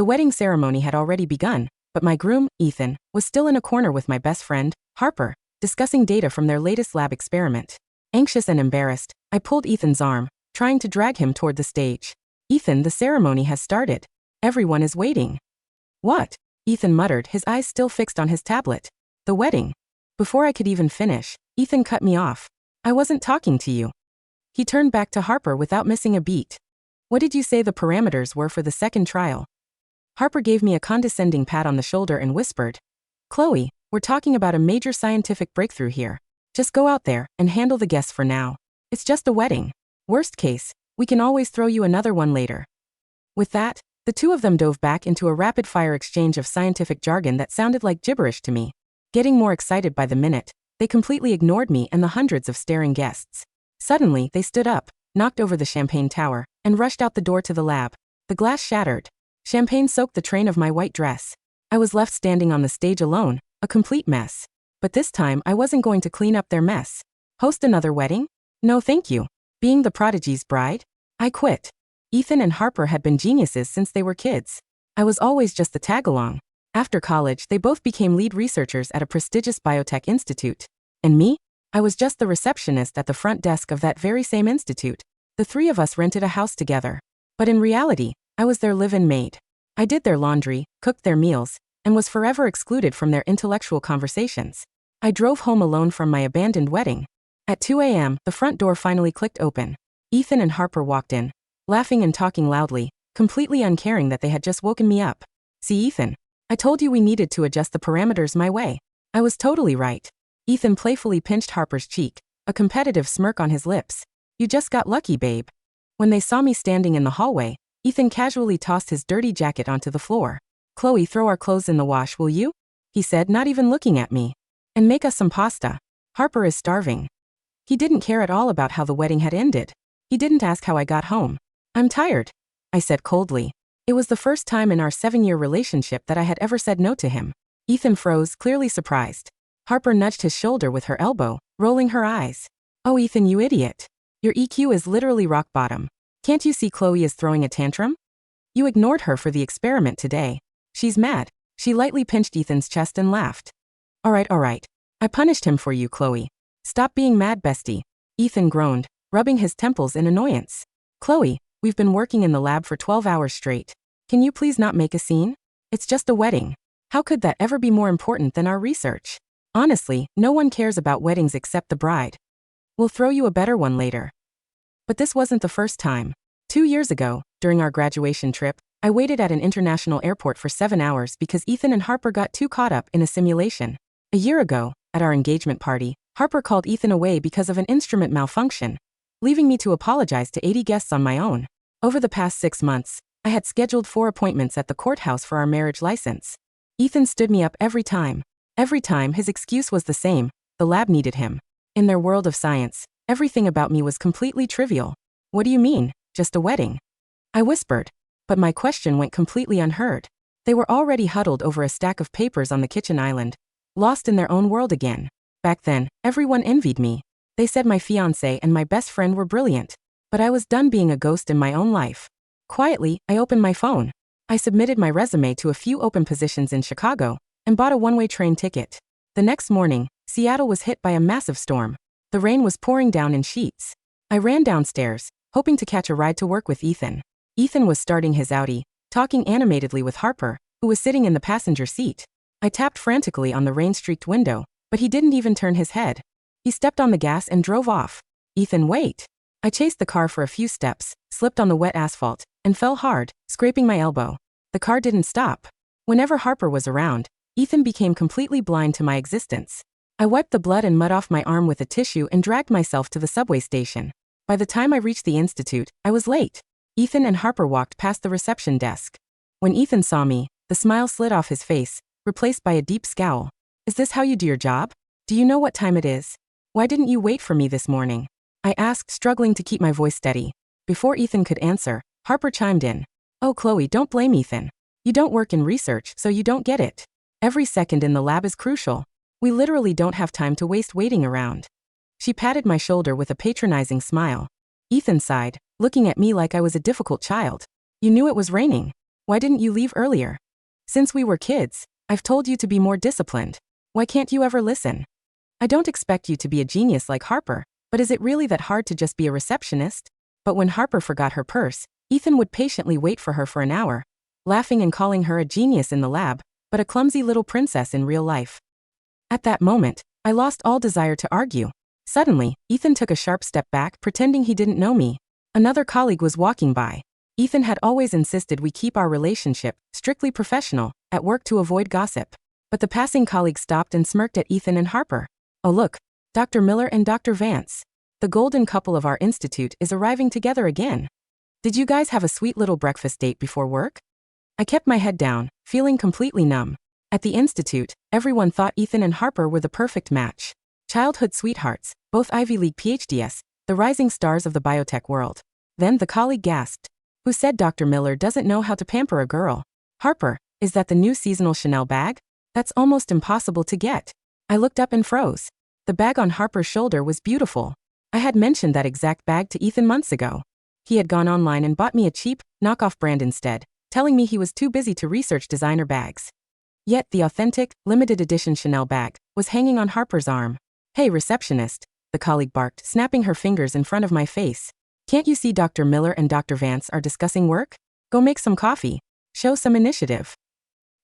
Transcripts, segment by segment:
The wedding ceremony had already begun, but my groom, Ethan, was still in a corner with my best friend, Harper, discussing data from their latest lab experiment. Anxious and embarrassed, I pulled Ethan's arm, trying to drag him toward the stage. Ethan, the ceremony has started. Everyone is waiting. What? Ethan muttered, his eyes still fixed on his tablet. The wedding. Before I could even finish, Ethan cut me off. I wasn't talking to you. He turned back to Harper without missing a beat. What did you say the parameters were for the second trial? Harper gave me a condescending pat on the shoulder and whispered, Chloe, we're talking about a major scientific breakthrough here. Just go out there and handle the guests for now. It's just a wedding. Worst case, we can always throw you another one later. With that, the two of them dove back into a rapid-fire exchange of scientific jargon that sounded like gibberish to me. Getting more excited by the minute, they completely ignored me and the hundreds of staring guests. Suddenly, they stood up, knocked over the champagne tower, and rushed out the door to the lab. The glass shattered. Champagne soaked the train of my white dress. I was left standing on the stage alone, a complete mess. But this time, I wasn't going to clean up their mess. Host another wedding? No thank you. Being the prodigy's bride? I quit. Ethan and Harper had been geniuses since they were kids. I was always just the tag-along. After college, they both became lead researchers at a prestigious biotech institute. And me? I was just the receptionist at the front desk of that very same institute. The three of us rented a house together. But in reality, I was their live-in maid. I did their laundry, cooked their meals, and was forever excluded from their intellectual conversations. I drove home alone from my abandoned wedding. At 2 a.m., the front door finally clicked open. Ethan and Harper walked in, laughing and talking loudly, completely uncaring that they had just woken me up. See, Ethan, I told you we needed to adjust the parameters my way. I was totally right. Ethan playfully pinched Harper's cheek, a competitive smirk on his lips. You just got lucky, babe. When they saw me standing in the hallway, Ethan casually tossed his dirty jacket onto the floor. Chloe, throw our clothes in the wash, will you? He said, not even looking at me. And make us some pasta. Harper is starving. He didn't care at all about how the wedding had ended. He didn't ask how I got home. I'm tired, I said coldly. It was the first time in our 7-year relationship that I had ever said no to him. Ethan froze, clearly surprised. Harper nudged his shoulder with her elbow, rolling her eyes. Oh, Ethan, you idiot. Your EQ is literally rock bottom. Can't you see Chloe is throwing a tantrum? You ignored her for the experiment today. She's mad. She lightly pinched Ethan's chest and laughed. All right. I punished him for you, Chloe. Stop being mad, bestie. Ethan groaned, rubbing his temples in annoyance. Chloe, we've been working in the lab for 12 hours straight. Can you please not make a scene? It's just a wedding. How could that ever be more important than our research? Honestly, no one cares about weddings except the bride. We'll throw you a better one later. But this wasn't the first time. 2 years ago, during our graduation trip, I waited at an international airport for 7 hours because Ethan and Harper got too caught up in a simulation. A year ago, at our engagement party, Harper called Ethan away because of an instrument malfunction, leaving me to apologize to 80 guests on my own. Over the past 6 months, I had scheduled 4 appointments at the courthouse for our marriage license. Ethan stood me up every time. Every time, his excuse was the same: the lab needed him. In their world of science, everything about me was completely trivial. What do you mean, just a wedding? I whispered, but my question went completely unheard. They were already huddled over a stack of papers on the kitchen island, lost in their own world again. Back then, everyone envied me. They said my fiancé and my best friend were brilliant. But I was done being a ghost in my own life. Quietly, I opened my phone. I submitted my resume to a few open positions in Chicago and bought a one-way train ticket. The next morning, Seattle was hit by a massive storm. The rain was pouring down in sheets. I ran downstairs, hoping to catch a ride to work with Ethan. Ethan was starting his Audi, talking animatedly with Harper, who was sitting in the passenger seat. I tapped frantically on the rain-streaked window, but he didn't even turn his head. He stepped on the gas and drove off. Ethan, wait. I chased the car for a few steps, slipped on the wet asphalt, and fell hard, scraping my elbow. The car didn't stop. Whenever Harper was around, Ethan became completely blind to my existence. I wiped the blood and mud off my arm with a tissue and dragged myself to the subway station. By the time I reached the institute, I was late. Ethan and Harper walked past the reception desk. When Ethan saw me, the smile slid off his face, replaced by a deep scowl. Is this how you do your job? Do you know what time it is? Why didn't you wait for me this morning? I asked, struggling to keep my voice steady. Before Ethan could answer, Harper chimed in. Oh, Chloe, don't blame Ethan. You don't work in research, so you don't get it. Every second in the lab is crucial. We literally don't have time to waste waiting around. She patted my shoulder with a patronizing smile. Ethan sighed, looking at me like I was a difficult child. You knew it was raining. Why didn't you leave earlier? Since we were kids, I've told you to be more disciplined. Why can't you ever listen? I don't expect you to be a genius like Harper, but is it really that hard to just be a receptionist? But when Harper forgot her purse, Ethan would patiently wait for her for an hour, laughing and calling her a genius in the lab, but a clumsy little princess in real life. At that moment, I lost all desire to argue. Suddenly, Ethan took a sharp step back, pretending he didn't know me. Another colleague was walking by. Ethan had always insisted we keep our relationship strictly professional at work to avoid gossip. But the passing colleague stopped and smirked at Ethan and Harper. Oh look, Dr. Miller and Dr. Vance. The golden couple of our institute is arriving together again. Did you guys have a sweet little breakfast date before work? I kept my head down, feeling completely numb. At the institute, everyone thought Ethan and Harper were the perfect match. Childhood sweethearts, both Ivy League PhDs, the rising stars of the biotech world. Then the colleague gasped. Who said Dr. Miller doesn't know how to pamper a girl? Harper, is that the new seasonal Chanel bag? That's almost impossible to get. I looked up and froze. The bag on Harper's shoulder was beautiful. I had mentioned that exact bag to Ethan months ago. He had gone online and bought me a cheap, knockoff brand instead, telling me he was too busy to research designer bags. Yet the authentic, limited edition Chanel bag was hanging on Harper's arm. Hey receptionist, the colleague barked, snapping her fingers in front of my face. Can't you see Dr. Miller and Dr. Vance are discussing work? Go make some coffee. Show some initiative.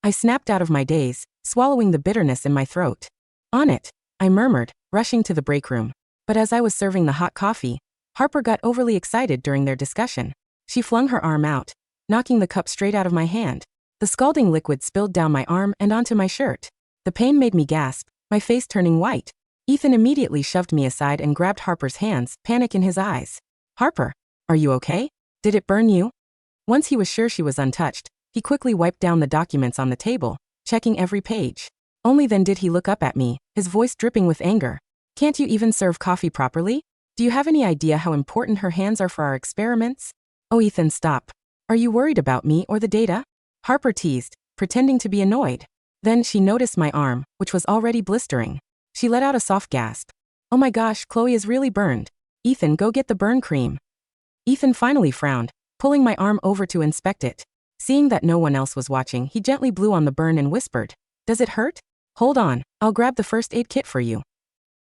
I snapped out of my daze, swallowing the bitterness in my throat. On it, I murmured, rushing to the break room. But as I was serving the hot coffee, Harper got overly excited during their discussion. She flung her arm out, knocking the cup straight out of my hand. The scalding liquid spilled down my arm and onto my shirt. The pain made me gasp, my face turning white. Ethan immediately shoved me aside and grabbed Harper's hands, panic in his eyes. Harper, are you okay? Did it burn you? Once he was sure she was untouched, he quickly wiped down the documents on the table, checking every page. Only then did he look up at me, his voice dripping with anger. Can't you even serve coffee properly? Do you have any idea how important her hands are for our experiments? Oh Ethan, stop. Are you worried about me or the data? Harper teased, pretending to be annoyed. Then she noticed my arm, which was already blistering. She let out a soft gasp. Oh my gosh, Chloe is really burned. Ethan, go get the burn cream. Ethan finally frowned, pulling my arm over to inspect it. Seeing that no one else was watching, he gently blew on the burn and whispered, Does it hurt? Hold on, I'll grab the first aid kit for you.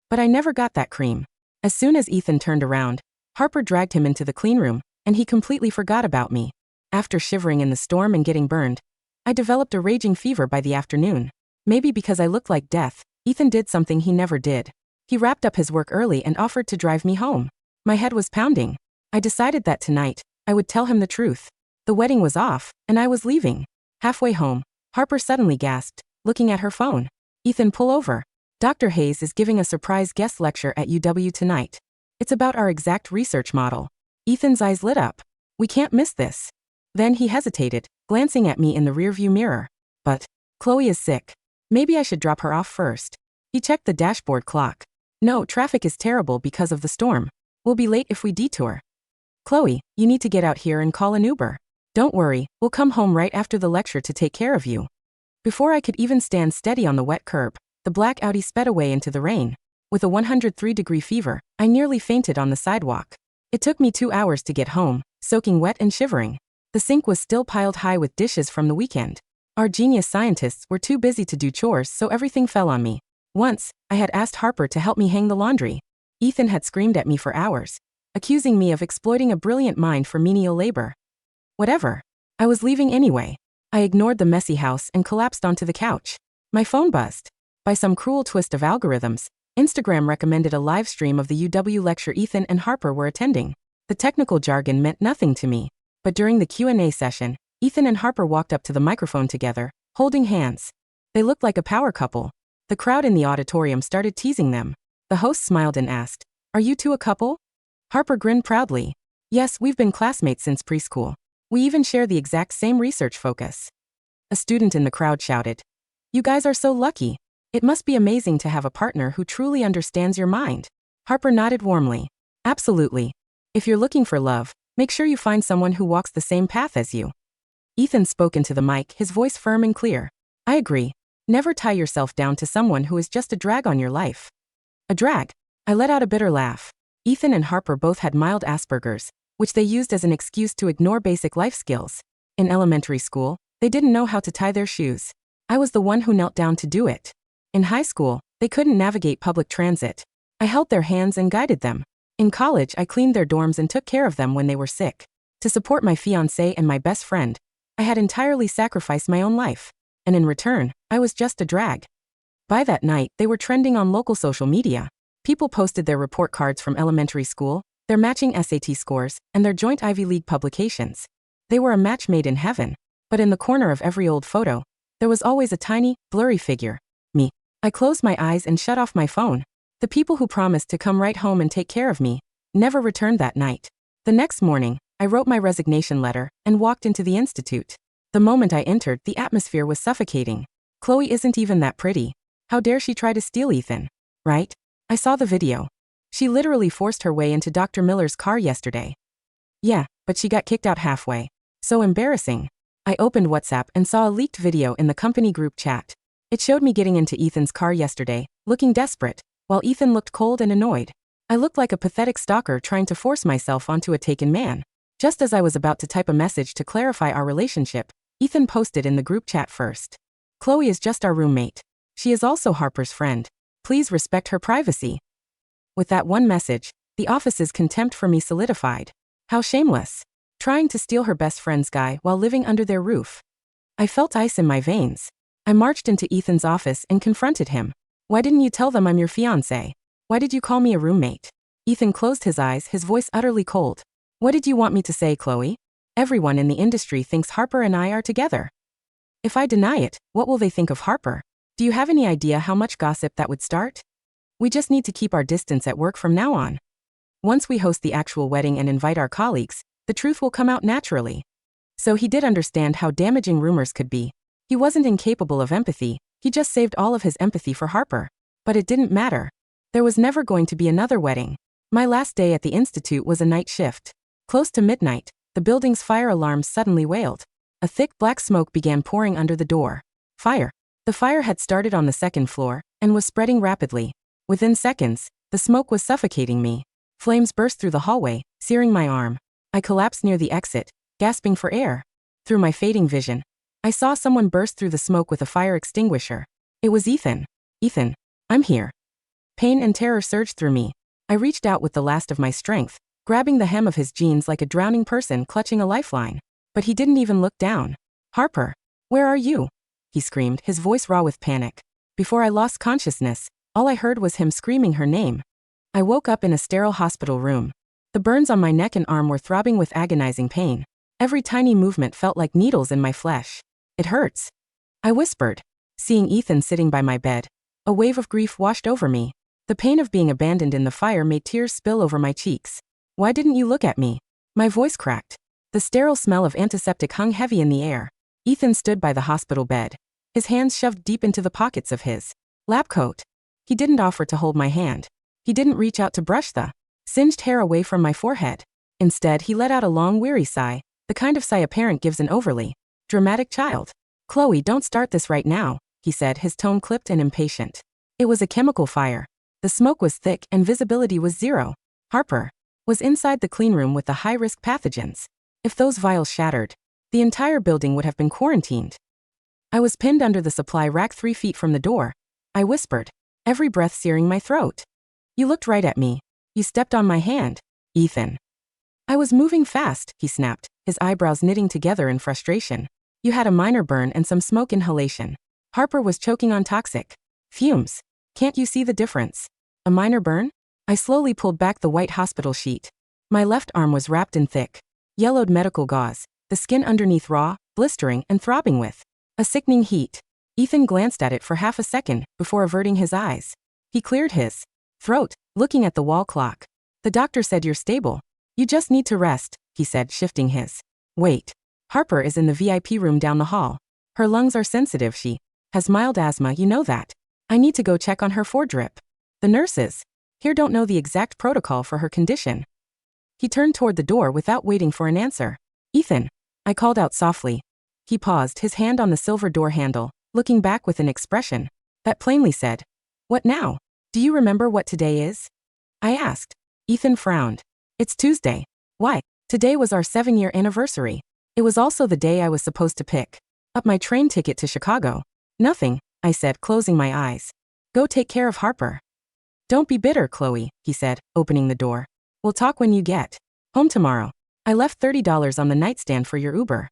But I never got that cream. As soon as Ethan turned around, Harper dragged him into the clean room, and he completely forgot about me. After shivering in the storm and getting burned, I developed a raging fever by the afternoon. Maybe because I looked like death, Ethan did something he never did. He wrapped up his work early and offered to drive me home. My head was pounding. I decided that tonight, I would tell him the truth. The wedding was off, and I was leaving. Halfway home, Harper suddenly gasped, looking at her phone. Ethan, pull over. Dr. Hayes is giving a surprise guest lecture at UW tonight. It's about our exact research model. Ethan's eyes lit up. We can't miss this. Then he hesitated, glancing at me in the rearview mirror. But Chloe is sick. Maybe I should drop her off first. He checked the dashboard clock. No, traffic is terrible because of the storm. We'll be late if we detour. Chloe, you need to get out here and call an Uber. Don't worry, we'll come home right after the lecture to take care of you. Before I could even stand steady on the wet curb, the black Audi sped away into the rain. With a 103-degree fever, I nearly fainted on the sidewalk. It took me 2 hours to get home, soaking wet and shivering. The sink was still piled high with dishes from the weekend. Our genius scientists were too busy to do chores, so everything fell on me. Once, I had asked Harper to help me hang the laundry. Ethan had screamed at me for hours, accusing me of exploiting a brilliant mind for menial labor. Whatever. I was leaving anyway. I ignored the messy house and collapsed onto the couch. My phone buzzed. By some cruel twist of algorithms, Instagram recommended a live stream of the UW lecture Ethan and Harper were attending. The technical jargon meant nothing to me, but during the Q&A session, Ethan and Harper walked up to the microphone together, holding hands. They looked like a power couple. The crowd in the auditorium started teasing them. The host smiled and asked, Are you two a couple? Harper grinned proudly. Yes, we've been classmates since preschool. We even share the exact same research focus. A student in the crowd shouted, You guys are so lucky. It must be amazing to have a partner who truly understands your mind. Harper nodded warmly. Absolutely. If you're looking for love, make sure you find someone who walks the same path as you. Ethan spoke into the mic, his voice firm and clear. I agree. Never tie yourself down to someone who is just a drag on your life. A drag? I let out a bitter laugh. Ethan and Harper both had mild Asperger's, which they used as an excuse to ignore basic life skills. In elementary school, they didn't know how to tie their shoes. I was the one who knelt down to do it. In high school, they couldn't navigate public transit. I held their hands and guided them. In college, I cleaned their dorms and took care of them when they were sick. To support my fiancé and my best friend, I had entirely sacrificed my own life. And in return, I was just a drag. By that night, they were trending on local social media. People posted their report cards from elementary school, their matching SAT scores, and their joint Ivy League publications. They were a match made in heaven. But in the corner of every old photo, there was always a tiny, blurry figure. Me. I closed my eyes and shut off my phone. The people who promised to come right home and take care of me never returned that night. The next morning, I wrote my resignation letter and walked into the institute. The moment I entered, the atmosphere was suffocating. Chloe isn't even that pretty. How dare she try to steal Ethan? Right? I saw the video. She literally forced her way into Dr. Miller's car yesterday. Yeah, but she got kicked out halfway. So embarrassing. I opened WhatsApp and saw a leaked video in the company group chat. It showed me getting into Ethan's car yesterday, looking desperate, while Ethan looked cold and annoyed. I looked like a pathetic stalker trying to force myself onto a taken man. Just as I was about to type a message to clarify our relationship, Ethan posted in the group chat first. Chloe is just our roommate. She is also Harper's friend. Please respect her privacy. With that one message, the office's contempt for me solidified. How shameless. Trying to steal her best friend's guy while living under their roof. I felt ice in my veins. I marched into Ethan's office and confronted him. Why didn't you tell them I'm your fiancé? Why did you call me a roommate? Ethan closed his eyes, his voice utterly cold. What did you want me to say, Chloe? Everyone in the industry thinks Harper and I are together. If I deny it, what will they think of Harper? Do you have any idea how much gossip that would start? We just need to keep our distance at work from now on. Once we host the actual wedding and invite our colleagues, the truth will come out naturally. So he did understand how damaging rumors could be. He wasn't incapable of empathy, he just saved all of his empathy for Harper. But it didn't matter. There was never going to be another wedding. My last day at the institute was a night shift. Close to midnight, the building's fire alarm suddenly wailed. A thick black smoke began pouring under the door. Fire. The fire had started on the second floor and was spreading rapidly. Within seconds, the smoke was suffocating me. Flames burst through the hallway, searing my arm. I collapsed near the exit, gasping for air. Through my fading vision, I saw someone burst through the smoke with a fire extinguisher. It was Ethan. Ethan, I'm here. Pain and terror surged through me. I reached out with the last of my strength, grabbing the hem of his jeans like a drowning person clutching a lifeline. But he didn't even look down. Harper, where are you? He screamed, his voice raw with panic. Before I lost consciousness, all I heard was him screaming her name. I woke up in a sterile hospital room. The burns on my neck and arm were throbbing with agonizing pain. Every tiny movement felt like needles in my flesh. It hurts. I whispered. Seeing Ethan sitting by my bed, a wave of grief washed over me. The pain of being abandoned in the fire made tears spill over my cheeks. Why didn't you look at me? My voice cracked. The sterile smell of antiseptic hung heavy in the air. Ethan stood by the hospital bed, his hands shoved deep into the pockets of his lab coat. He didn't offer to hold my hand. He didn't reach out to brush the singed hair away from my forehead. Instead, he let out a long, weary sigh, the kind of sigh a parent gives an overly dramatic child. Chloe, don't start this right now, he said, his tone clipped and impatient. It was a chemical fire. The smoke was thick and visibility was zero. Harper was inside the clean room with the high-risk pathogens. If those vials shattered, the entire building would have been quarantined. I was pinned under the supply rack 3 feet from the door. I whispered, every breath searing my throat. You looked right at me. You stepped on my hand. Ethan. I was moving fast, he snapped, his eyebrows knitting together in frustration. You had a minor burn and some smoke inhalation. Harper was choking on toxic fumes. Can't you see the difference? A minor burn? I slowly pulled back the white hospital sheet. My left arm was wrapped in thick, yellowed medical gauze, the skin underneath raw, blistering, and throbbing with a sickening heat. Ethan glanced at it for half a second before averting his eyes. He cleared his throat, looking at the wall clock. The doctor said you're stable. You just need to rest, he said, shifting his weight. Harper is in the VIP room down the hall. Her lungs are sensitive. She has mild asthma, you know that. I need to go check on her for drip. The nurses here don't know the exact protocol for her condition. He turned toward the door without waiting for an answer. Ethan, I called out softly. He paused, his hand on the silver door handle, looking back with an expression that plainly said, what now? Do you remember what today is? I asked. Ethan frowned. It's Tuesday. Why? Today was our 7-year anniversary. It was also the day I was supposed to pick up my train ticket to Chicago. Nothing, I said, closing my eyes. Go take care of Harper. Don't be bitter, Chloe, he said, opening the door. We'll talk when you get home tomorrow. I left $30 on the nightstand for your Uber.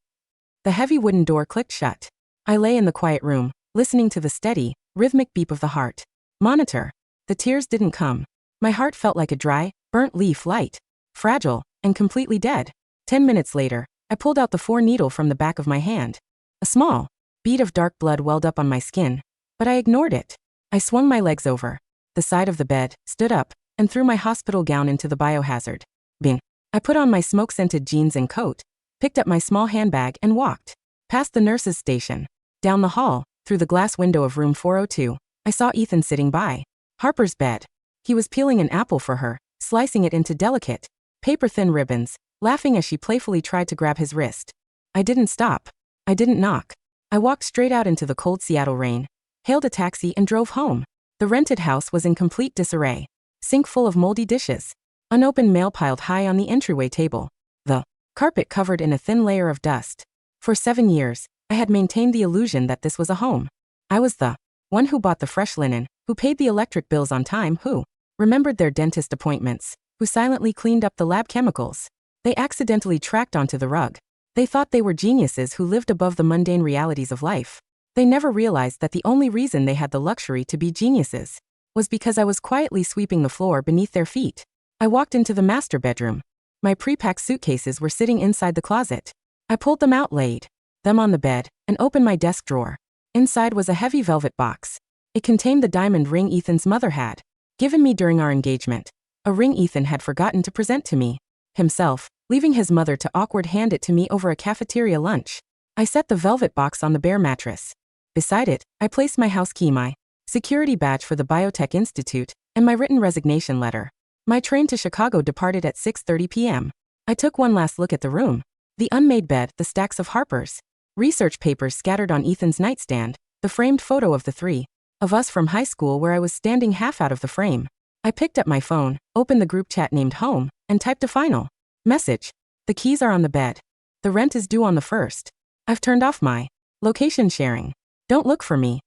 The heavy wooden door clicked shut. I lay in the quiet room, listening to the steady, rhythmic beep of the heart monitor. The tears didn't come. My heart felt like a dry, burnt leaf, light, fragile, and completely dead. 10 minutes later, I pulled out the 4-needle from the back of my hand. A small bead of dark blood welled up on my skin, but I ignored it. I swung my legs over the side of the bed, stood up, and threw my hospital gown into the biohazard bin. I put on my smoke-scented jeans and coat, picked up my small handbag and walked past the nurse's station. Down the hall, through the glass window of room 402, I saw Ethan sitting by Harper's bed. He was peeling an apple for her, slicing it into delicate, paper-thin ribbons, laughing as she playfully tried to grab his wrist. I didn't stop. I didn't knock. I walked straight out into the cold Seattle rain, hailed a taxi and drove home. The rented house was in complete disarray. Sink full of moldy dishes. Unopened mail piled high on the entryway table. The carpet covered in a thin layer of dust. For 7 years, I had maintained the illusion that this was a home. I was the one who bought the fresh linen, who paid the electric bills on time, who remembered their dentist appointments, who silently cleaned up the lab chemicals they accidentally tracked onto the rug. They thought they were geniuses who lived above the mundane realities of life. They never realized that the only reason they had the luxury to be geniuses was because I was quietly sweeping the floor beneath their feet. I walked into the master bedroom. My pre-packed suitcases were sitting inside the closet. I pulled them out, laid them on the bed, and opened my desk drawer. Inside was a heavy velvet box. It contained the diamond ring Ethan's mother had given me during our engagement, a ring Ethan had forgotten to present to me himself, leaving his mother to awkward hand it to me over a cafeteria lunch. I set the velvet box on the bare mattress. Beside it, I placed my house key, my security badge for the Biotech Institute, and my written resignation letter. My train to Chicago departed at 6:30 p.m. I took one last look at the room. The unmade bed, the stacks of Harper's research papers scattered on Ethan's nightstand, the framed photo of the three of us from high school where I was standing half out of the frame. I picked up my phone, opened the group chat named Home, and typed a final message. The keys are on the bed. The rent is due on the 1st. I've turned off my location sharing. Don't look for me.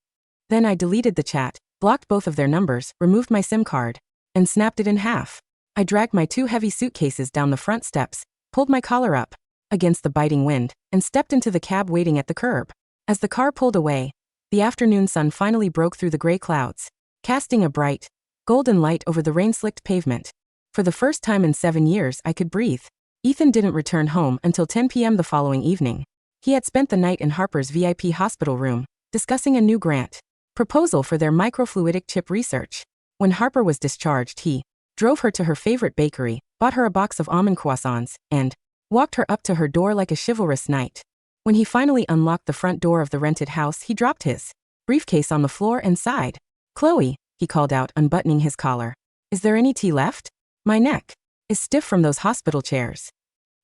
Then I deleted the chat, blocked both of their numbers, removed my SIM card, and snapped it in half. I dragged my 2 heavy suitcases down the front steps, pulled my collar up against the biting wind, and stepped into the cab waiting at the curb. As the car pulled away, the afternoon sun finally broke through the gray clouds, casting a bright, golden light over the rain-slicked pavement. For the first time in 7 years, I could breathe. Ethan didn't return home until 10 p.m. the following evening. He had spent the night in Harper's VIP hospital room, discussing a new grant proposal for their microfluidic chip research. When Harper was discharged, he drove her to her favorite bakery, bought her a box of almond croissants, and walked her up to her door like a chivalrous knight. When he finally unlocked the front door of the rented house, he dropped his briefcase on the floor and sighed. "Chloe," he called out, unbuttoning his collar. "Is there any tea left? My neck is stiff from those hospital chairs."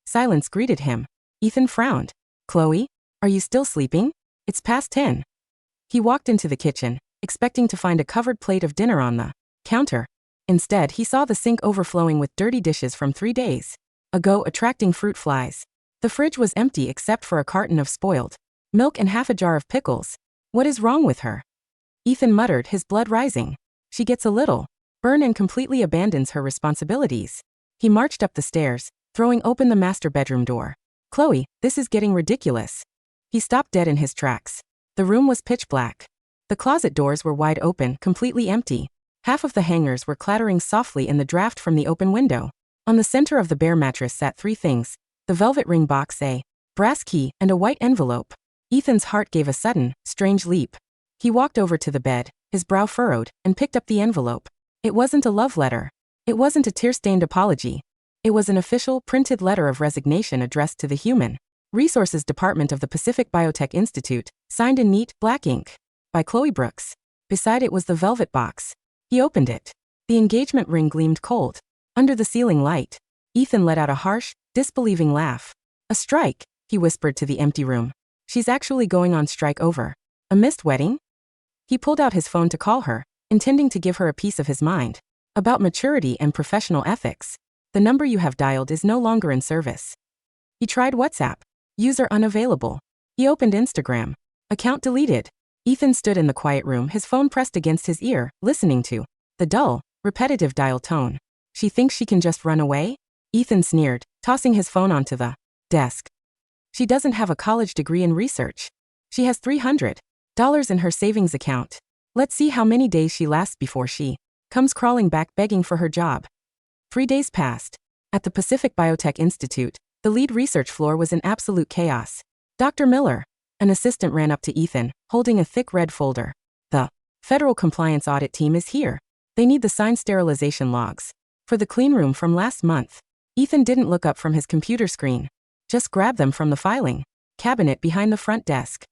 Silence greeted him. Ethan frowned. "Chloe, are you still sleeping? It's past 10. He walked into the kitchen, expecting to find a covered plate of dinner on the counter. Instead, he saw the sink overflowing with dirty dishes from 3 days ago, attracting fruit flies. The fridge was empty except for a carton of spoiled milk and half a jar of pickles. What is wrong with her? Ethan muttered, his blood rising. She gets a little burn and completely abandons her responsibilities. He marched up the stairs, throwing open the master bedroom door. "Chloe, this is getting ridiculous." He stopped dead in his tracks. The room was pitch black. The closet doors were wide open, completely empty. Half of the hangers were clattering softly in the draft from the open window. On the center of the bare mattress sat 3 things: the velvet ring box, a brass key, and a white envelope. Ethan's heart gave a sudden, strange leap. He walked over to the bed, his brow furrowed, and picked up the envelope. It wasn't a love letter. It wasn't a tear-stained apology. It was an official, printed letter of resignation addressed to the Human Resources Department of the Pacific Biotech Institute, signed in neat, black ink, by Chloe Brooks. Beside it was the velvet box. He opened it. The engagement ring gleamed cold. Under the ceiling light, Ethan let out a harsh, disbelieving laugh. "A strike," he whispered to the empty room. "She's actually going on strike over a missed wedding?" He pulled out his phone to call her, intending to give her a piece of his mind about maturity and professional ethics. "The number you have dialed is no longer in service." He tried WhatsApp. User unavailable. He opened Instagram. Account deleted. Ethan stood in the quiet room, his phone pressed against his ear, listening to the dull, repetitive dial tone. She thinks she can just run away? Ethan sneered, tossing his phone onto the desk. She doesn't have a college degree in research. She has $300 in her savings account. Let's see how many days she lasts before she comes crawling back begging for her job. 3 days passed. At the Pacific Biotech Institute, the lead research floor was in absolute chaos. Dr. Miller, an assistant, ran up to Ethan, holding a thick red folder. The Federal Compliance Audit Team is here. They need the signed sterilization logs for the clean room from last month. Ethan didn't look up from his computer screen. Just grabbed them from the filing cabinet behind the front desk.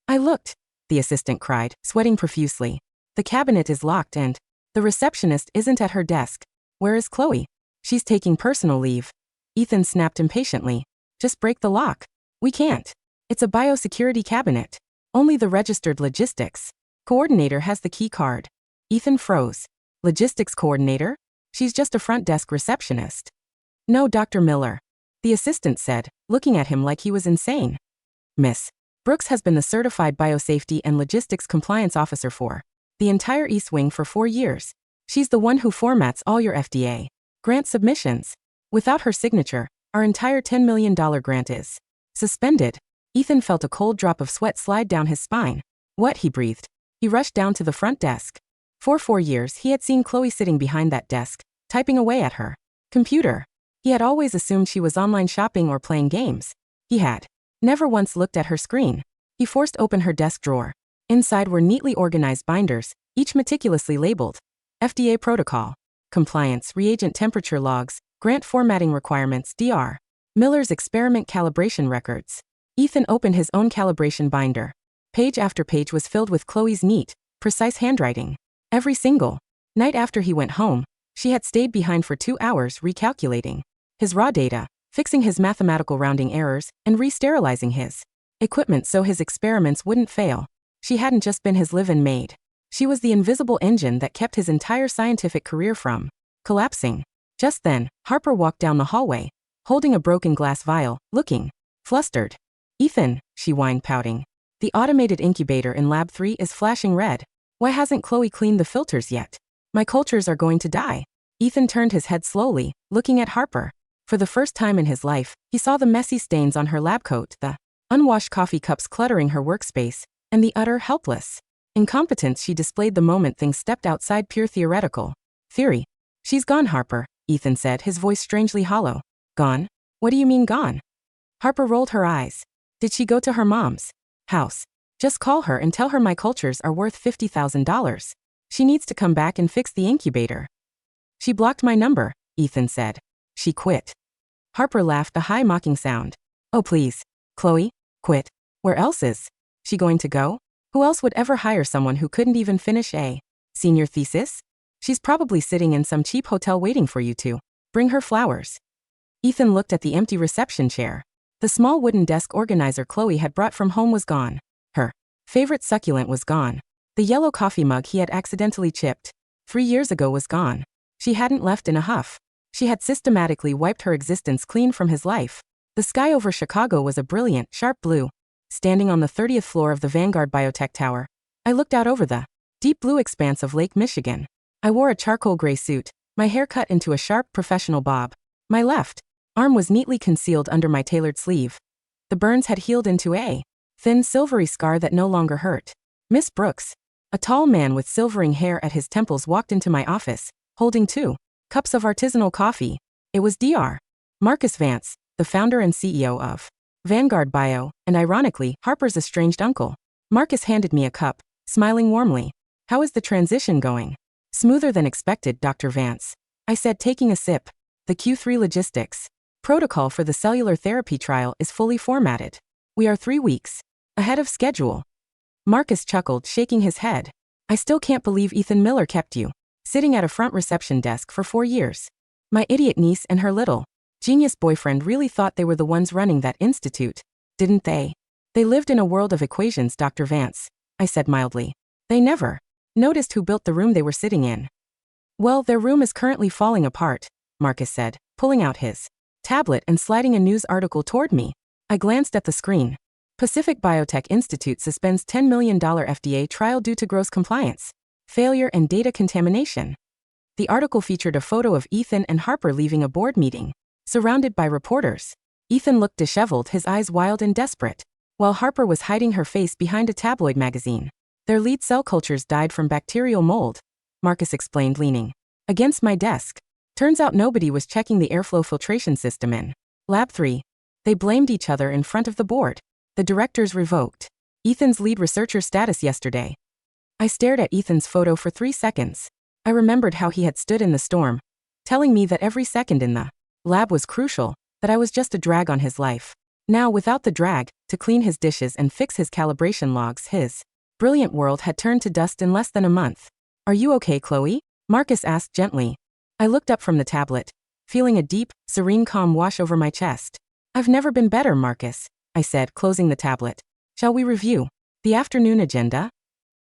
I looked, the assistant cried, sweating profusely. The cabinet is locked and the receptionist isn't at her desk. Where is Chloe? She's taking personal leave. Ethan snapped impatiently. Just break the lock. We can't. It's a biosecurity cabinet. Only the registered logistics coordinator has the key card. Ethan froze. Logistics coordinator? She's just a front desk receptionist. No, Dr. Miller, the assistant said, looking at him like he was insane. Miss Brooks has been the certified biosafety and logistics compliance officer for the entire East Wing for 4 years. She's the one who formats all your FDA grant submissions. Without her signature, our entire $10 million grant is suspended. Ethan felt a cold drop of sweat slide down his spine. What? He breathed. He rushed down to the front desk. For 4 years, he had seen Chloe sitting behind that desk, typing away at her computer. He had always assumed she was online shopping or playing games. He had never once looked at her screen. He forced open her desk drawer. Inside were neatly organized binders, each meticulously labeled FDA protocol, compliance, reagent temperature logs, grant formatting requirements, Dr. Miller's experiment calibration records. Ethan opened his own calibration binder. Page after page was filled with Chloe's neat, precise handwriting. Every single night after he went home, she had stayed behind for 2 hours recalculating his raw data, fixing his mathematical rounding errors, and re-sterilizing his equipment so his experiments wouldn't fail. She hadn't just been his live-in maid. She was the invisible engine that kept his entire scientific career from collapsing. Just then, Harper walked down the hallway, holding a broken glass vial, looking flustered. Ethan, she whined, pouting. The automated incubator in Lab 3 is flashing red. Why hasn't Chloe cleaned the filters yet? My cultures are going to die. Ethan turned his head slowly, looking at Harper. For the first time in his life, he saw the messy stains on her lab coat, the unwashed coffee cups cluttering her workspace, and the utter helpless incompetence she displayed the moment things stepped outside pure theoretical theory. She's gone, Harper, Ethan said, his voice strangely hollow. Gone? What do you mean gone? Harper rolled her eyes. Did she go to her mom's house? Just call her and tell her my cultures are worth $50,000. She needs to come back and fix the incubator. She blocked my number, Ethan said. She quit. Harper laughed, a high mocking sound. Oh please, Chloe, quit. Where else is she going to go? Who else would ever hire someone who couldn't even finish a senior thesis? She's probably sitting in some cheap hotel waiting for you to bring her flowers. Ethan looked at the empty reception chair. The small wooden desk organizer Chloe had brought from home was gone. Her favorite succulent was gone. The yellow coffee mug he had accidentally chipped 3 years ago was gone. She hadn't left in a huff. She had systematically wiped her existence clean from his life. The sky over Chicago was a brilliant, sharp blue. Standing on the 30th floor of the Vanguard Biotech Tower, I looked out over the deep blue expanse of Lake Michigan. I wore a charcoal gray suit, my hair cut into a sharp professional bob. My left arm was neatly concealed under my tailored sleeve. The burns had healed into a thin silvery scar that no longer hurt. Miss Brooks, a tall man with silvering hair at his temples, walked into my office, holding 2 cups of artisanal coffee. It was Dr. Marcus Vance, the founder and CEO of Vanguard Bio, and ironically, Harper's estranged uncle. Marcus handed me a cup, smiling warmly. How is the transition going? Smoother than expected, Dr. Vance, I said, taking a sip. The Q3 logistics protocol for the cellular therapy trial is fully formatted. We are 3 weeks ahead of schedule. Marcus chuckled, shaking his head. I still can't believe Ethan Miller kept you sitting at a front reception desk for 4 years. My idiot niece and her little genius boyfriend really thought they were the ones running that institute, didn't they? They lived in a world of equations, Dr. Vance, I said mildly. They never noticed who built the room they were sitting in. Well, their room is currently falling apart, Marcus said, pulling out his tablet and sliding a news article toward me. I glanced at the screen. Pacific Biotech Institute suspends $10 million FDA trial due to gross compliance failure and data contamination. The article featured a photo of Ethan and Harper leaving a board meeting, surrounded by reporters. Ethan looked disheveled, his eyes wild and desperate, while Harper was hiding her face behind a tabloid magazine. Their lead cell cultures died from bacterial mold, Marcus explained, leaning against my desk. Turns out nobody was checking the airflow filtration system in Lab 3. They blamed each other in front of the board. The directors revoked Ethan's lead researcher status yesterday. I stared at Ethan's photo for 3 seconds. I remembered how he had stood in the storm, telling me that every second in the lab was crucial, that I was just a drag on his life. Now, without the drag, to clean his dishes and fix his calibration logs, his brilliant world had turned to dust in less than a month. Are you okay, Chloe? Marcus asked gently. I looked up from the tablet, feeling a deep, serene calm wash over my chest. I've never been better, Marcus, I said, closing the tablet. Shall we review the afternoon agenda?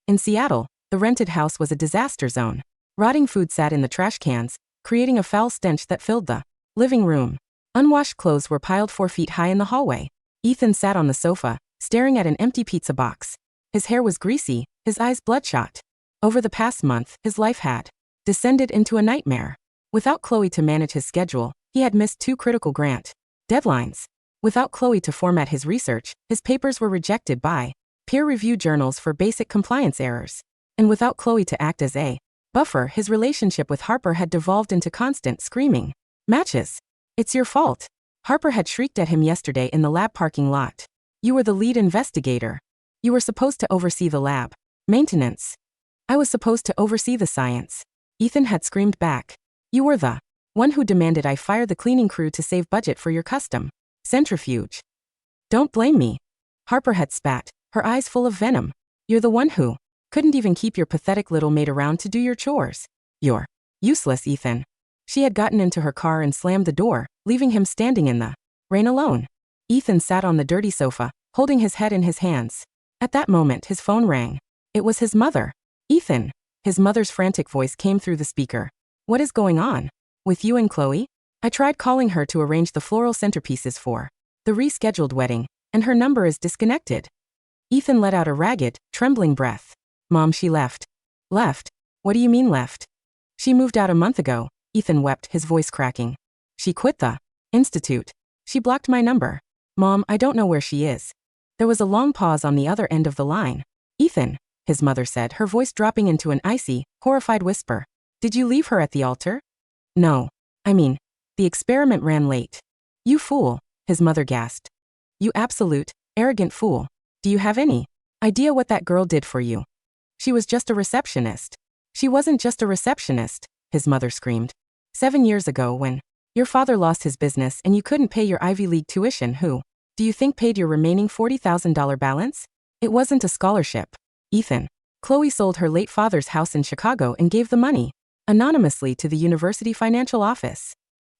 In Seattle, the rented house was a disaster zone. Rotting food sat in the trash cans, creating a foul stench that filled the living room. Unwashed clothes were piled 4 feet high in the hallway. Ethan sat on the sofa, staring at an empty pizza box. His hair was greasy, his eyes bloodshot. Over the past month, his life had descended into a nightmare. Without Chloe to manage his schedule, he had missed 2 critical grant deadlines. Without Chloe to format his research, his papers were rejected by peer-reviewed journals for basic compliance errors. And without Chloe to act as a buffer, his relationship with Harper had devolved into constant screaming matches. It's your fault. Harper had shrieked at him yesterday in the lab parking lot. You were the lead investigator. You were supposed to oversee the lab maintenance. I was supposed to oversee the science. Ethan had screamed back. You were the one who demanded I fire the cleaning crew to save budget for your custom centrifuge. Don't blame me. Harper had spat, her eyes full of venom. You're the one who couldn't even keep your pathetic little maid around to do your chores. You're useless, Ethan. She had gotten into her car and slammed the door, leaving him standing in the rain alone. Ethan sat on the dirty sofa, holding his head in his hands. At that moment, his phone rang. It was his mother. Ethan. His mother's frantic voice came through the speaker. What is going on with you and Chloe? I tried calling her to arrange the floral centerpieces for the rescheduled wedding, and her number is disconnected. Ethan let out a ragged, trembling breath. Mom, she left. Left? What do you mean left? She moved out a month ago, Ethan wept, his voice cracking. She quit the institute. She blocked my number. Mom, I don't know where she is. There was a long pause on the other end of the line. Ethan, his mother said, her voice dropping into an icy, horrified whisper. Did you leave her at the altar? No. I mean, the experiment ran late. You fool, his mother gasped. You absolute, arrogant fool. Do you have any idea what that girl did for you? She was just a receptionist. She wasn't just a receptionist, his mother screamed. 7 years ago, when your father lost his business and you couldn't pay your Ivy League tuition, who do you think paid your remaining $40,000 balance? It wasn't a scholarship. Ethan. Chloe sold her late father's house in Chicago and gave the money anonymously to the university financial office.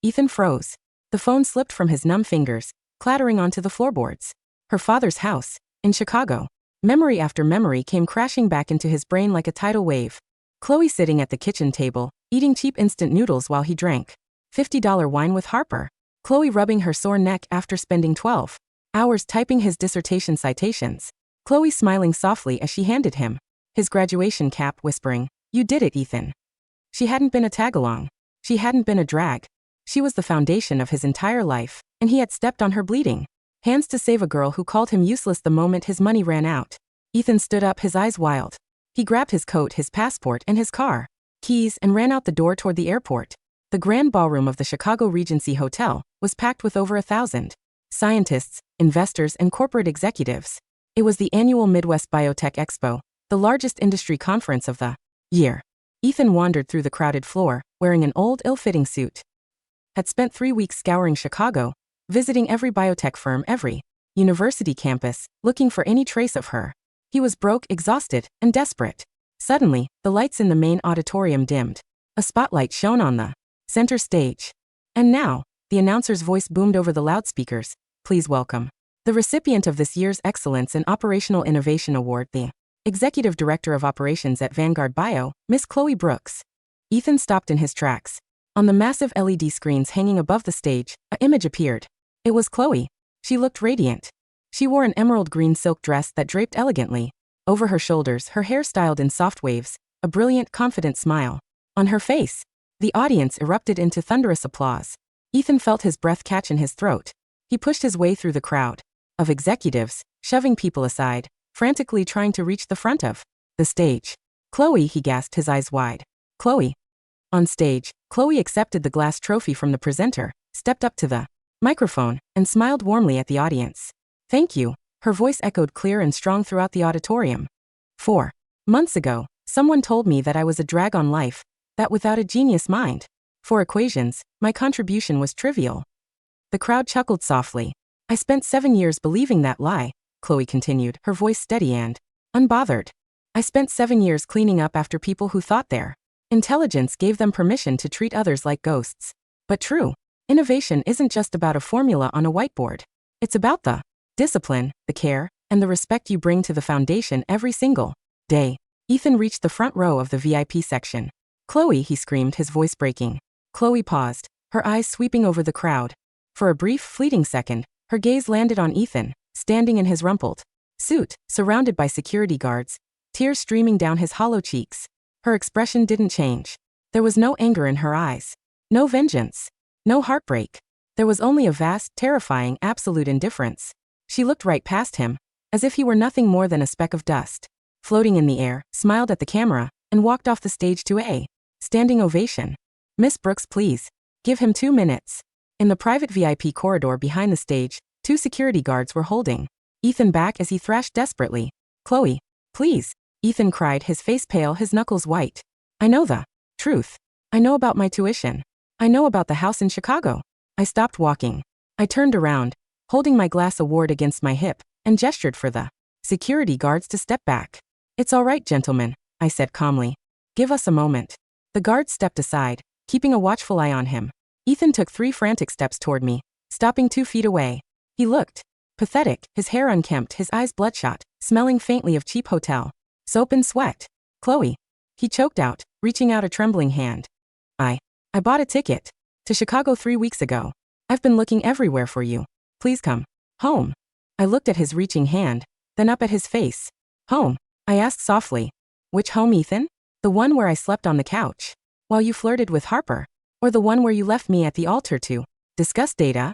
Ethan froze. The phone slipped from his numb fingers, clattering onto the floorboards. Her father's house, in Chicago. Memory after memory came crashing back into his brain like a tidal wave. Chloe sitting at the kitchen table, eating cheap instant noodles while he drank $50 wine with Harper. Chloe rubbing her sore neck after spending 12 hours typing his dissertation citations. Chloe smiling softly as she handed him his graduation cap, whispering, You did it, Ethan. She hadn't been a tag-along. She hadn't been a drag. She was the foundation of his entire life, and he had stepped on her bleeding hands to save a girl who called him useless the moment his money ran out. Ethan stood up, his eyes wild. He grabbed his coat, his passport, and his car keys and ran out the door toward the airport. The grand ballroom of the Chicago Regency Hotel was packed with over 1,000 scientists, investors, and corporate executives. It was the annual Midwest Biotech Expo, the largest industry conference of the year. Ethan wandered through the crowded floor, wearing an old, ill-fitting suit. Had spent 3 weeks scouring Chicago, visiting every biotech firm, every university campus, looking for any trace of her. He was broke, exhausted, and desperate. Suddenly, the lights in the main auditorium dimmed. A spotlight shone on the center stage. And now, the announcer's voice boomed over the loudspeakers. Please welcome the recipient of this year's Excellence in Operational Innovation Award, the Executive Director of Operations at Vanguard Bio, Miss Chloe Brooks. Ethan stopped in his tracks. On the massive LED screens hanging above the stage, an image appeared. It was Chloe. She looked radiant. She wore an emerald green silk dress that draped elegantly. Over her shoulders, her hair styled in soft waves, a brilliant, confident smile. On her face, the audience erupted into thunderous applause. Ethan felt his breath catch in his throat. He pushed his way through the crowd of executives, shoving people aside, frantically trying to reach the front of the stage. Chloe, he gasped, his eyes wide. Chloe. On stage, Chloe accepted the glass trophy from the presenter, stepped up to the microphone, and smiled warmly at the audience. Thank you. Her voice echoed clear and strong throughout the auditorium. 4 months ago, someone told me that I was a drag on life, that without a genius mind for equations, my contribution was trivial. The crowd chuckled softly. I spent 7 years believing that lie, Chloe continued, her voice steady and unbothered. I spent 7 years cleaning up after people who thought their intelligence gave them permission to treat others like ghosts. But true innovation isn't just about a formula on a whiteboard. It's about the discipline, the care, and the respect you bring to the foundation every single day. Ethan reached the front row of the VIP section. Chloe, he screamed, his voice breaking. Chloe paused, her eyes sweeping over the crowd. For a brief, fleeting second, her gaze landed on Ethan, standing in his rumpled suit, surrounded by security guards, tears streaming down his hollow cheeks. Her expression didn't change. There was no anger in her eyes. No vengeance. No heartbreak. There was only a vast, terrifying, absolute indifference. She looked right past him, as if he were nothing more than a speck of dust, floating in the air, smiled at the camera, and walked off the stage to a standing ovation. Miss Brooks, please. Give him 2 minutes. In the private VIP corridor behind the stage, 2 security guards were holding Ethan back as he thrashed desperately. Chloe, please. Ethan cried, his face pale, his knuckles white. I know the truth. I know about my tuition. I know about the house in Chicago. I stopped walking. I turned around, holding my glass award against my hip, and gestured for the security guards to step back. It's all right, gentlemen, I said calmly. Give us a moment. The guards stepped aside, keeping a watchful eye on him. Ethan took 3 frantic steps toward me, stopping 2 feet away. He looked pathetic, his hair unkempt, his eyes bloodshot, smelling faintly of cheap hotel soap and sweat. Chloe, he choked out, reaching out a trembling hand. I bought a ticket to Chicago 3 weeks ago. I've been looking everywhere for you. Please come home. I looked at his reaching hand, then up at his face. Home? I asked softly. Which home, Ethan? The one where I slept on the couch while you flirted with Harper? Or the one where you left me at the altar to discuss data?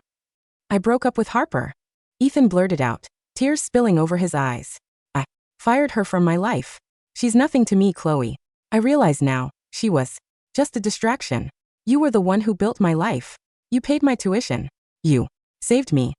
I broke up with Harper. Ethan blurted out, tears spilling over his eyes. I fired her from my life. She's nothing to me, Chloe. I realize now, she was just a distraction. You were the one who built my life. You paid my tuition. You saved me.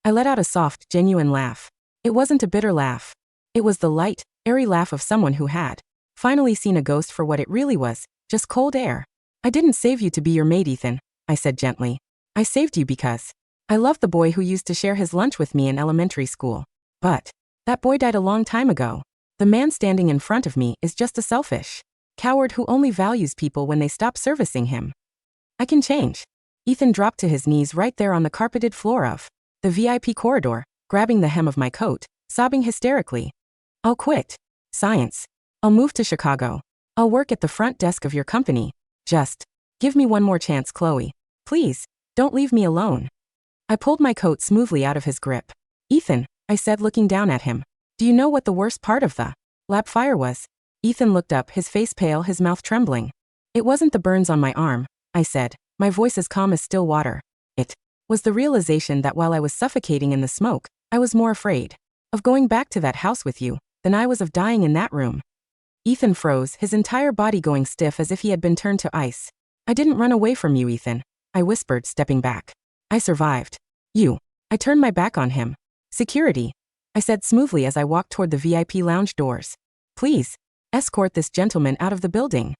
I let out a soft, genuine laugh. It wasn't a bitter laugh. It was the light, airy laugh of someone who had finally seen a ghost for what it really was, just cold air. I didn't save you to be your maid, Ethan, I said gently. I saved you because I loved the boy who used to share his lunch with me in elementary school. But that boy died a long time ago. The man standing in front of me is just a selfish coward who only values people when they stop servicing him. I can change. Ethan dropped to his knees right there on the carpeted floor of the VIP corridor, grabbing the hem of my coat, sobbing hysterically. I'll quit science. I'll move to Chicago. I'll work at the front desk of your company. Just give me one more chance, Chloe. Please, don't leave me alone. I pulled my coat smoothly out of his grip. Ethan, I said, looking down at him. Do you know what the worst part of the lab fire was? Ethan looked up, his face pale, his mouth trembling. It wasn't the burns on my arm, I said, my voice as calm as still water. It was the realization that while I was suffocating in the smoke, I was more afraid of going back to that house with you than I was of dying in that room. Ethan froze, his entire body going stiff as if he had been turned to ice. I didn't run away from you, Ethan, I whispered, stepping back. I survived. You. I turned my back on him. Security, I said smoothly as I walked toward the VIP lounge doors. Please, escort this gentleman out of the building.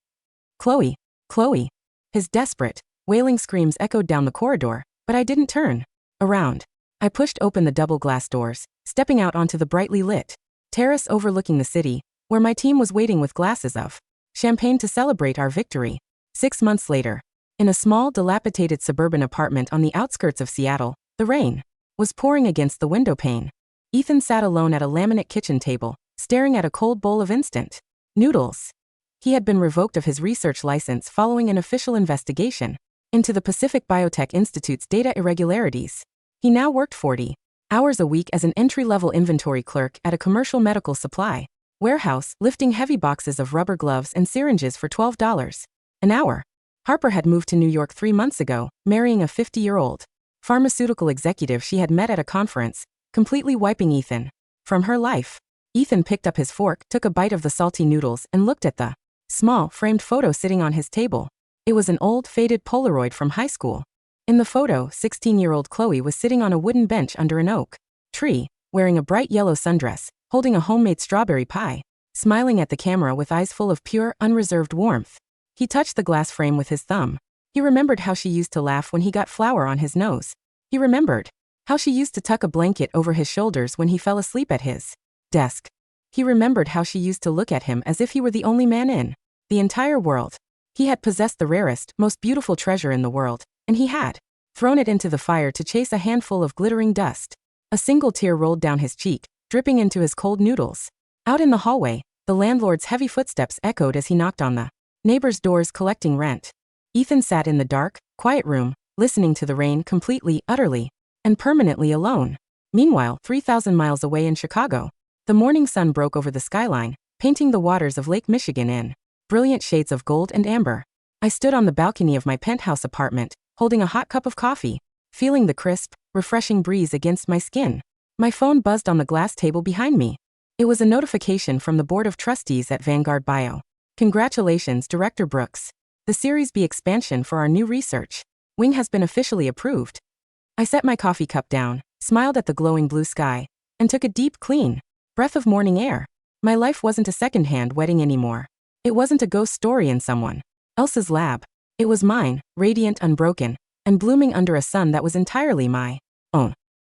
Chloe, Chloe. His desperate, wailing screams echoed down the corridor, but I didn't turn around. I pushed open the double glass doors, stepping out onto the brightly lit terrace overlooking the city, where my team was waiting with glasses of champagne to celebrate our victory. 6 months later, in a small, dilapidated suburban apartment on the outskirts of Seattle, the rain was pouring against the window pane. Ethan sat alone at a laminate kitchen table, staring at a cold bowl of instant noodles. He had been revoked of his research license following an official investigation into the Pacific Biotech Institute's data irregularities. He now worked 40 Hours a week as an entry-level inventory clerk at a commercial medical supply warehouse, lifting heavy boxes of rubber gloves and syringes for $12 an hour. Harper had moved to New York 3 months ago, marrying a 50-year-old pharmaceutical executive she had met at a conference, completely wiping Ethan from her life. Ethan picked up his fork, took a bite of the salty noodles, and looked at the small, framed photo sitting on his table. It was an old, faded Polaroid from high school. In the photo, 16-year-old Chloe was sitting on a wooden bench under an oak tree, wearing a bright yellow sundress, holding a homemade strawberry pie, smiling at the camera with eyes full of pure, unreserved warmth. He touched the glass frame with his thumb. He remembered how she used to laugh when he got flour on his nose. He remembered how she used to tuck a blanket over his shoulders when he fell asleep at his desk. He remembered how she used to look at him as if he were the only man in the entire world. He had possessed the rarest, most beautiful treasure in the world, and he had thrown it into the fire to chase a handful of glittering dust. A single tear rolled down his cheek, dripping into his cold noodles. Out in the hallway, the landlord's heavy footsteps echoed as he knocked on the neighbors' doors collecting rent. Ethan sat in the dark, quiet room, listening to the rain, completely, utterly, and permanently alone. Meanwhile, 3,000 miles away in Chicago, the morning sun broke over the skyline, painting the waters of Lake Michigan in brilliant shades of gold and amber. I stood on the balcony of my penthouse apartment, holding a hot cup of coffee, feeling the crisp, refreshing breeze against my skin. My phone buzzed on the glass table behind me. It was a notification from the Board of Trustees at Vanguard Bio. Congratulations, Director Brooks. The Series B expansion for our new research wing has been officially approved. I set my coffee cup down, smiled at the glowing blue sky, and took a deep, clean breath of morning air. My life wasn't a second-hand wedding anymore. It wasn't a ghost story in someone else's lab. It was mine, radiant, unbroken, and blooming under a sun that was entirely my own.